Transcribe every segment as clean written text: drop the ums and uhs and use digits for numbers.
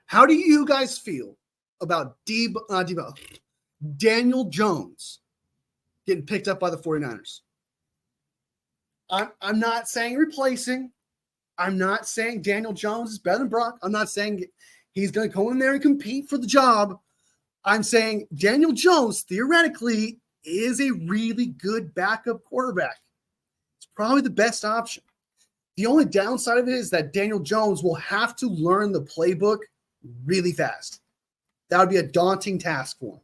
How do you guys feel about Daniel Jones getting picked up by the 49ers? I'm not saying replacing. I'm not saying Daniel Jones is better than Brock. I'm not saying he's going to go in there and compete for the job. I'm saying Daniel Jones, theoretically, is a really good backup quarterback. It's probably the best option. The only downside of it is that Daniel Jones will have to learn the playbook really fast. That would be a daunting task for him.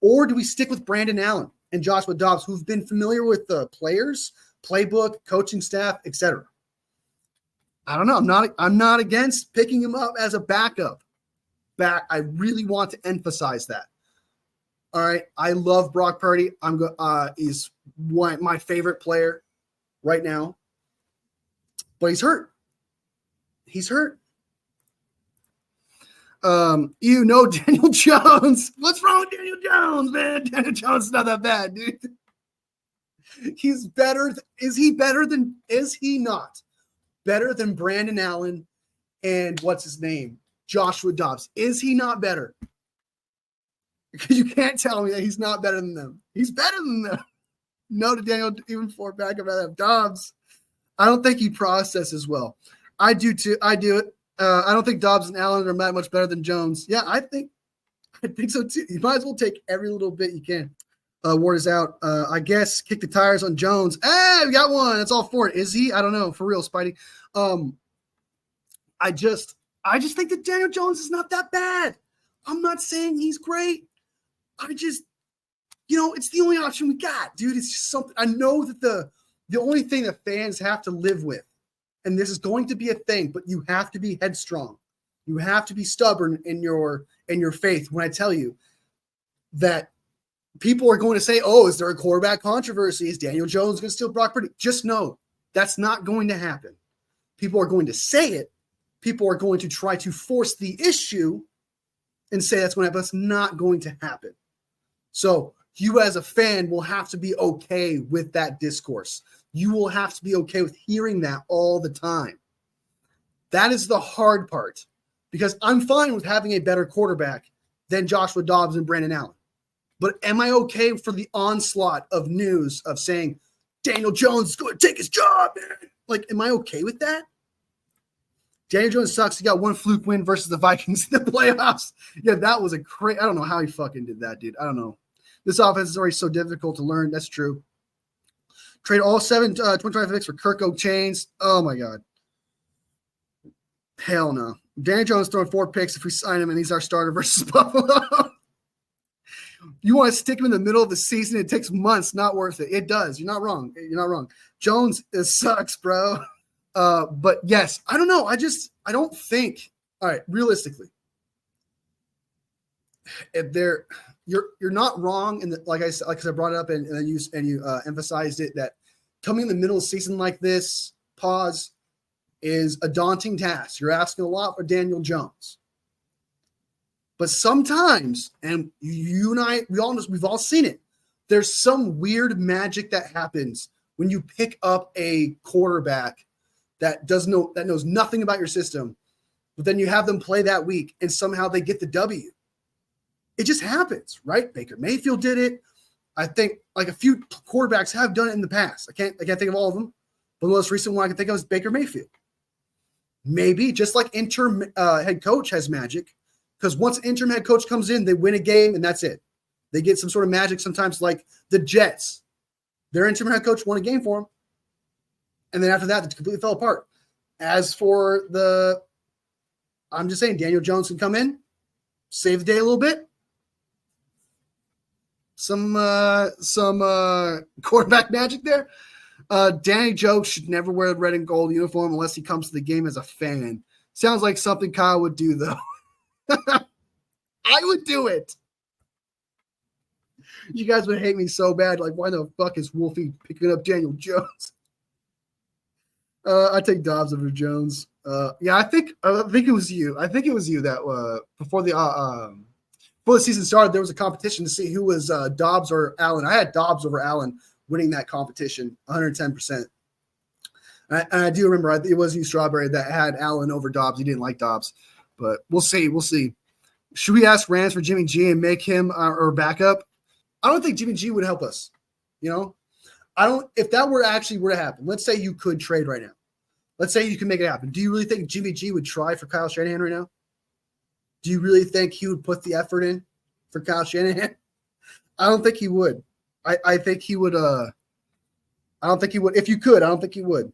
Or do we stick with Brandon Allen and Joshua Dobbs, who've been familiar with the players, playbook, coaching staff, etc.? I don't know. I'm not against picking him up as a backup. I really want to emphasize that. All right. I love Brock Purdy. He's my favorite player right now. But he's hurt. Daniel Jones. What's wrong with Daniel Jones, man? Daniel Jones is not that bad, dude. He's better. Is he not better than Brandon Allen and what's his name? Joshua Dobbs. Is he not better? Because you can't tell me that he's not better than them. He's better than them. No to Daniel, even for backup, I'd rather have Dobbs. I don't think he processes well. I do too. I do it. I don't think Dobbs and Allen are that much better than Jones. Yeah, I think so too. You might as well take every little bit you can. Ward is out. I guess kick the tires on Jones. Hey, we got one. That's all for it. Is he? I don't know. For real, Spidey. I just think that Daniel Jones is not that bad. I'm not saying he's great. I just, it's the only option we got, dude. It's just something. I know that the only thing that fans have to live with, and this is going to be a thing, but you have to be headstrong. You have to be stubborn in your faith when I tell you that people are going to say, oh, is there a quarterback controversy? Is Daniel Jones going to steal Brock Purdy? Just know that's not going to happen. People are going to say it. People are going to try to force the issue and say that's going to happen. That's not going to happen. So you as a fan will have to be okay with that discourse. You will have to be okay with hearing that all the time. That is the hard part, because I'm fine with having a better quarterback than Joshua Dobbs and Brandon Allen. But am I okay for the onslaught of news of saying Daniel Jones is going to take his job, man? Like, am I okay with that? Daniel Jones sucks. He got one fluke win versus the Vikings in the playoffs. Yeah, that was I don't know how he fucking did that, dude. I don't know. This offense is already so difficult to learn. That's true. Trade all 2025 picks for Kirk Chains. Oh, my God. Hell no. Daniel Jones throwing 4 picks if we sign him and he's our starter versus Buffalo. You want to stick him in the middle of the season? It takes months. Not worth it. It does. You're not wrong. Jones sucks, bro. But yes, I don't know. I don't think. All right, realistically, if you're not wrong. And like I said, I brought it up and you emphasized it, that coming in the middle of the season like this, is a daunting task. You're asking a lot for Daniel Jones. But sometimes, and you and I, we've all seen it. There's some weird magic that happens when you pick up a quarterback that knows nothing about your system, but then you have them play that week and somehow they get the W. It just happens, right? Baker Mayfield did it. I think like a few quarterbacks have done it in the past. I can't think of all of them, but the most recent one I can think of is Baker Mayfield. Maybe just like interim head coach has magic, because once interim head coach comes in, they win a game and that's it. They get some sort of magic sometimes, like the Jets. Their interim head coach won a game for them. And then after that, it completely fell apart. As for I'm just saying, Daniel Jones can come in, save the day a little bit. Some quarterback magic there. Danny Jones should never wear the red and gold uniform unless he comes to the game as a fan. Sounds like something Kyle would do, though. I would do it. You guys would hate me so bad. Like, why the fuck is Wolfie picking up Daniel Jones? I take Dobbs over Jones. Yeah, I think it was you. I think it was you that before the season started, there was a competition to see who was Dobbs or Allen. I had Dobbs over Allen winning that competition, 110%. And I do remember it was you, Strawberry, that had Allen over Dobbs. You didn't like Dobbs. But we'll see. We'll see. Should we ask Rams for Jimmy G and make him our backup? I don't think Jimmy G would help us. You know, I don't. If that were to happen, let's say you could trade right now. Let's say you can make it happen. Do you really think Jimmy G would try for Kyle Shanahan right now? Do you really think he would put the effort in for Kyle Shanahan? I don't think he would. I think he would. I don't think he would. If you could, I don't think he would.